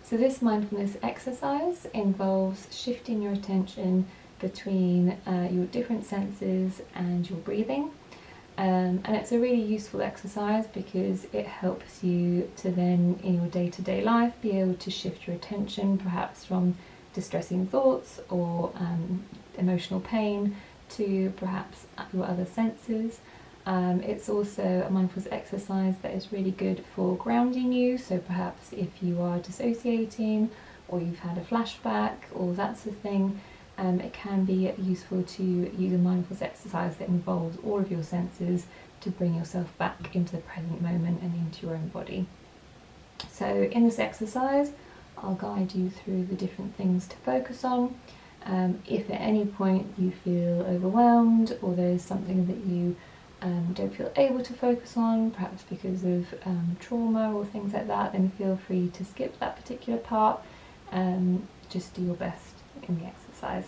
So this mindfulness exercise involves shifting your attention between your different senses and your breathing. And it's a really useful exercise because it helps you to then, in your day-to-day life, be able to shift your attention perhaps from distressing thoughts or emotional pain to perhaps your other senses. It's also a mindfulness exercise that is really good for grounding you, so perhaps if you are dissociating or you've had a flashback or that sort of thing, it can be useful to use a mindfulness exercise that involves all of your senses to bring yourself back into the present moment and into your own body. So in this exercise, I'll guide you through the different things to focus on. If at any point you feel overwhelmed or there's something that you don't feel able to focus on, perhaps because of trauma or things like that, then feel free to skip that particular part. Just do your best in the exercise.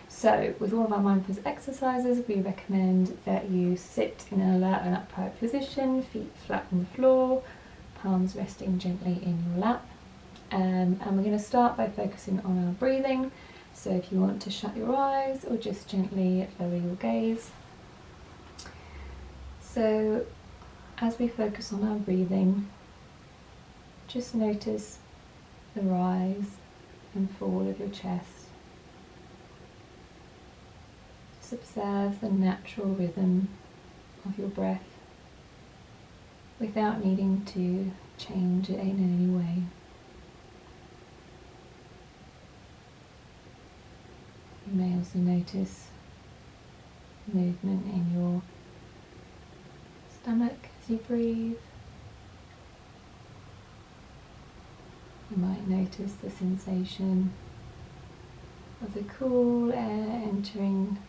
So with all of our mindfulness exercises, we recommend that you sit in an alert and upright position, feet flat on the floor, palms resting gently in your lap. And we're going to start by focusing on our breathing. So if you want to shut your eyes or just gently lower your gaze. So as we focus on our breathing, just notice the rise and fall of your chest. Just observe the natural rhythm of your breath without needing to change it in any way. You may also notice movement in your stomach as you breathe. You might notice the sensation of the cool air entering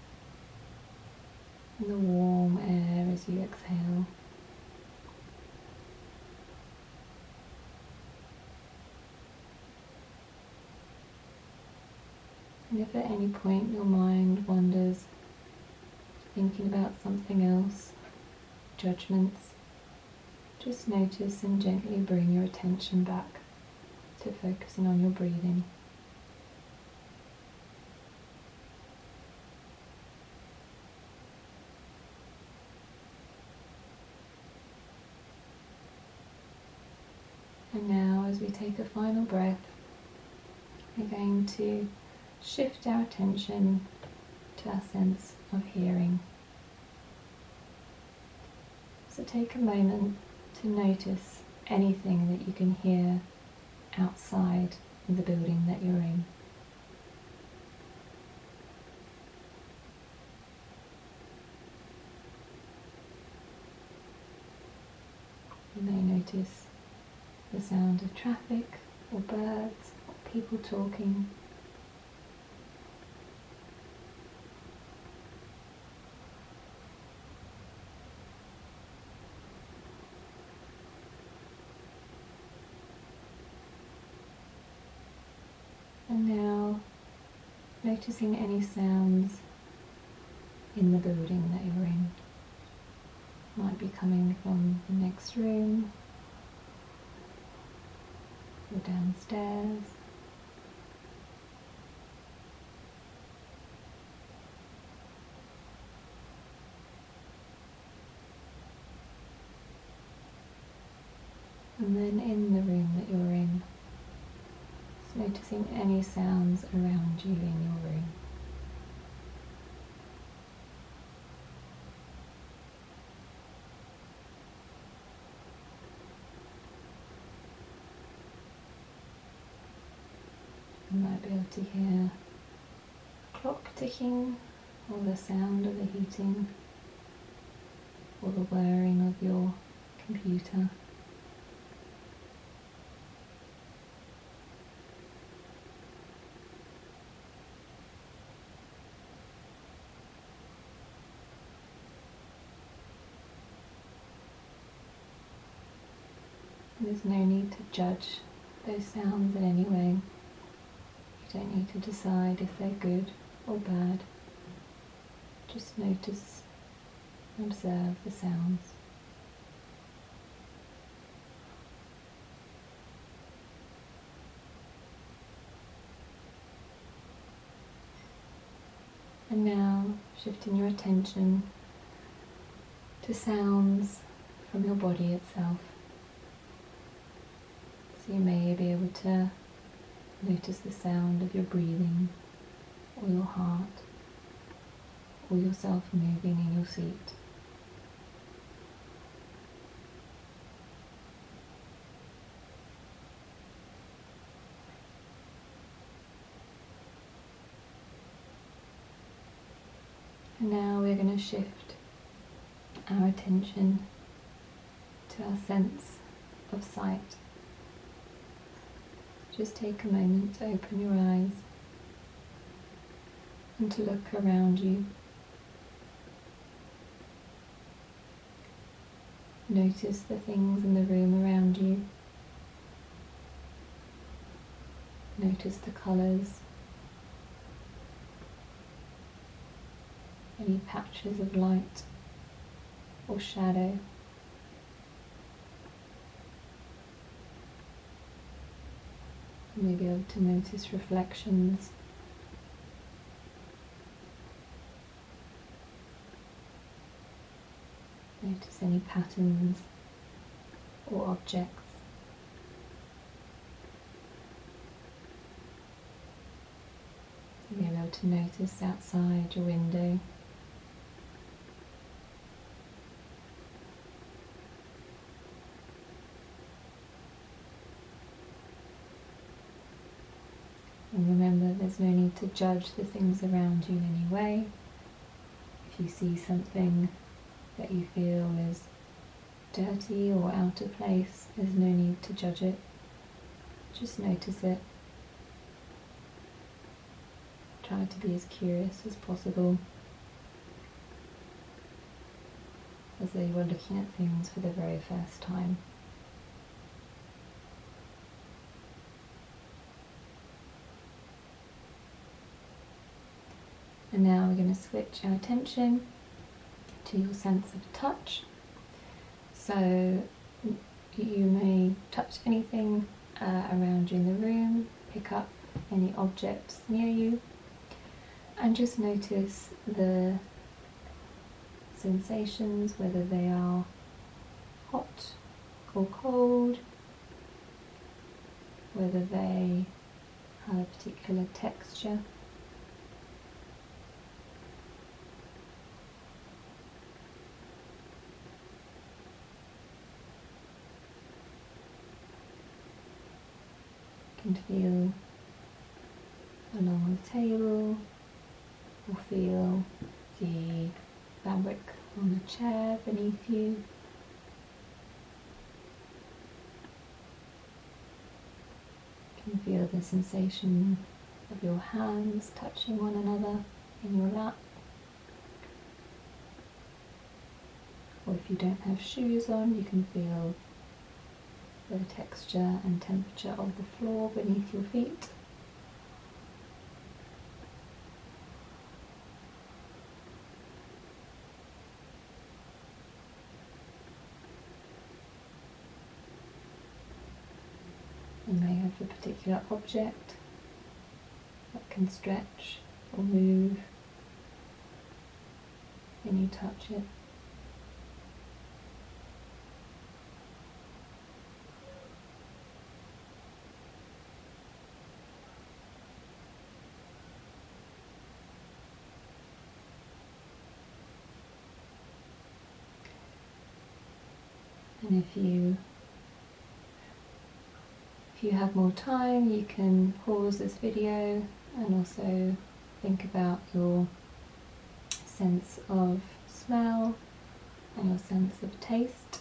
and the warm air as you exhale. And if at any point your mind wanders, thinking about something else, judgments, just notice and gently bring your attention back to focusing on your breathing. And now, as we take a final breath, we're going to shift our attention to our sense of hearing. So take a moment to notice anything that you can hear outside of the building that you're in. You may notice the sound of traffic or birds or people talking. And now, noticing any sounds in the building that you're in. Might be coming from the next room, or downstairs. And then in the room that you're in, just noticing any sounds around you in your room. You might be able to hear a clock ticking, or the sound of the heating, or the whirring of your computer. There's no need to judge those sounds in any way. You don't need to decide if they're good or bad. Just notice and observe the sounds. And now shifting your attention to sounds from your body itself. So you may be able to notice the sound of your breathing, or your heart, or yourself moving in your seat. And now we're going to shift our attention to our sense of sight. Just take a moment to open your eyes and to look around you. Notice the things in the room around you. Notice the colours, any patches of light or shadow. You may be able to notice reflections. Notice any patterns or objects. You'll be able to notice outside your window. And remember, there's no need to judge the things around you in any way. If you see something that you feel is dirty or out of place, there's no need to judge it. Just notice it. Try to be as curious as possible, as though you were looking at things for the very first time. And now we're going to switch our attention to your sense of touch. So you may touch anything around you in the room, pick up any objects near you, and just notice the sensations, whether they are hot or cold, whether they have a particular texture. You can feel along the table, or feel the fabric on the chair beneath you. You can feel the sensation of your hands touching one another in your lap. Or if you don't have shoes on, you can feel the texture and temperature of the floor beneath your feet. You may have a particular object that can stretch or move when you touch it. And if you have more time, you can pause this video and also think about your sense of smell and your sense of taste.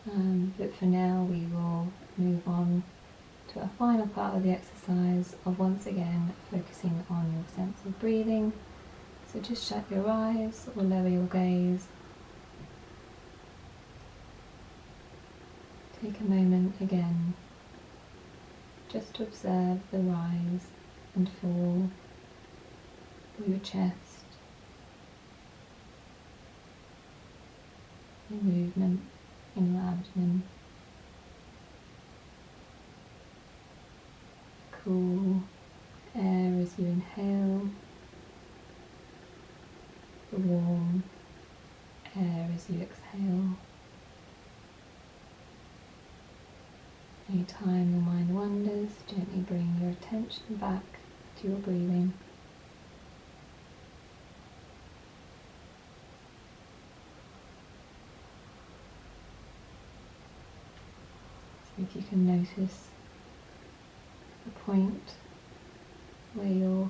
But for now we will move on to a final part of the exercise of once again focusing on your sense of breathing. So just shut your eyes or lower your gaze. Take a moment again just to observe the rise and fall of your chest, the movement in your abdomen. Cool air as you inhale, the warm air as you exhale. Anytime your mind wanders, gently bring your attention back to your breathing. So if you can notice the point where your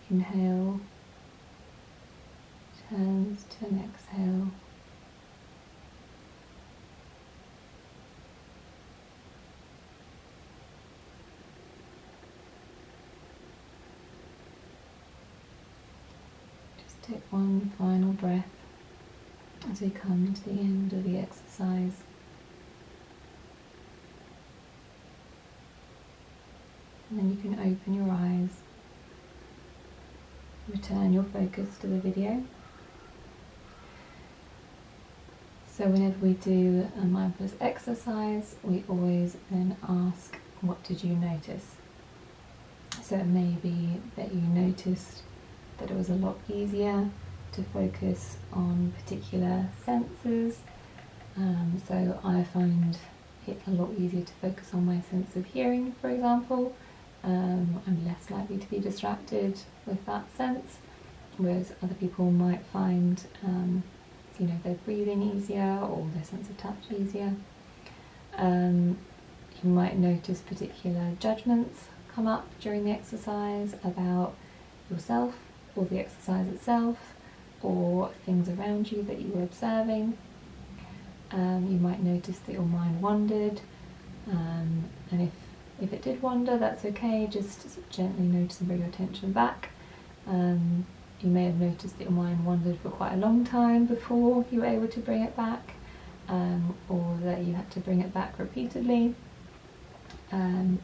inhale turns to an exhale. Just take one final breath as we come to the end of the exercise. And then you can open your eyes, return your focus to the video. So whenever we do a mindfulness exercise, we always then ask, what did you notice? So it may be that you noticed that it was a lot easier to focus on particular senses. So I find it a lot easier to focus on my sense of hearing, for example. I'm less likely to be distracted with that sense, whereas other people might find their breathing easier or their sense of touch easier. You might notice particular judgments come up during the exercise about yourself or the exercise itself or things around you that you were observing. You might notice that your mind wandered, and if it did wander, that's okay, just gently notice and bring your attention back. You may have noticed that your mind wandered for quite a long time before you were able to bring it back, or that you had to bring it back repeatedly, and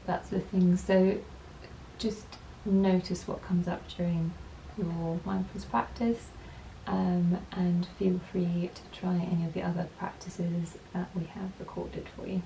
that sort of thing. So just notice what comes up during your mindfulness practice, and feel free to try any of the other practices that we have recorded for you.